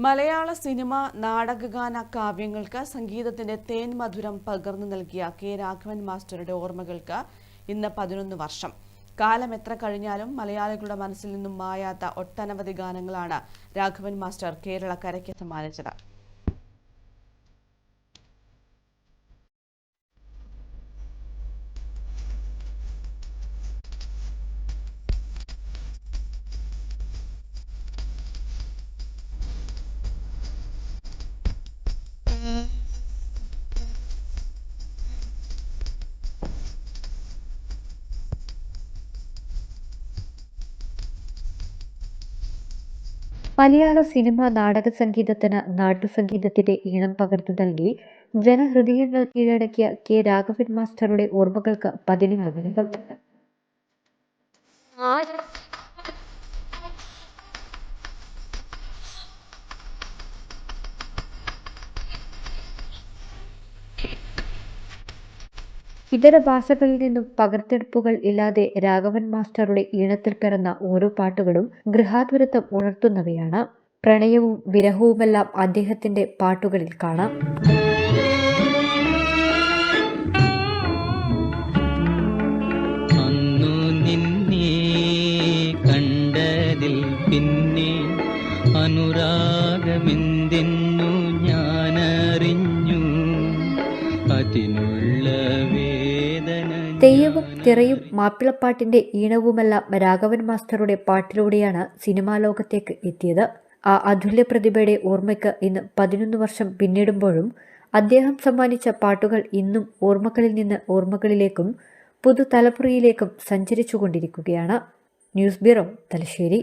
മലയാള cinema നാടകഗാന കാവ്യങ്ങൾക്ക് സംഗീതത്തിന്റെ തേൻ മധുരം പകർന്നു നൽകിയ കെ രാഘവൻ മാസ്റ്ററുടെ ഓർമ്മകൾക്ക് ഇന്ന് 11 വർഷം. കാലം എത്ര കഴിഞ്ഞാലും മലയാളികളുടെ മനസ്സിൽ നിന്നും മായാത്ത ഒട്ടനവധി ഗാനങ്ങളാണ് രാഘവൻ മാസ്റ്റർ കേരളക്കരയ്ക്ക് സമ്മാനിച്ചത്. മലയാള സിനിമ നാടക സംഗീതത്തിന് നാട്ടുസംഗീതത്തിന്റെ ഈണം പകർന്നു നൽകി ജനഹൃദയങ്ങൾ കീഴടക്കിയ കെ രാഘവൻ മാസ്റ്ററുടെ ഓർമ്മകൾക്ക് 11 ഇതര ഭാഷകളിൽ നിന്നും പകർത്തെടുപ്പുകൾ ഇല്ലാതെ രാഘവൻ മാസ്റ്ററുടെ ഈണത്തിൽ പിറന്ന ഓരോ പാട്ടുകളും ഗൃഹാതുരത്വം ഉണർത്തുന്നവയാണ്. പ്രണയവും വിരഹവുമെല്ലാം അദ്ദേഹത്തിന്റെ പാട്ടുകളിൽ കാണാം. അന്നു നിന്നെ കണ്ടതിൽ പിന്നെ അനുരാഗമെന്തെന്നു ഞാനറിഞ്ഞു, അതിനുള്ള തെയ്യവും തിറയും മാപ്പിളപ്പാട്ടിന്റെ ഈണവുമെല്ലാം രാഘവൻ മാസ്റ്ററുടെ പാട്ടിലൂടെയാണ് സിനിമാ ലോകത്തേക്ക് എത്തിയത്. ആ അതുല്യ പ്രതിഭയുടെ ഓർമ്മയ്ക്ക് ഇന്ന് 11 വർഷം പിന്നിടുമ്പോഴും അദ്ദേഹം സമ്മാനിച്ച പാട്ടുകൾ ഇന്നും ഓർമ്മകളിൽ നിന്ന് ഓർമ്മകളിലേക്കും പുതുതലമുറയിലേക്കും സഞ്ചരിച്ചുകൊണ്ടിരിക്കുകയാണ്. News bureau, Thalassery.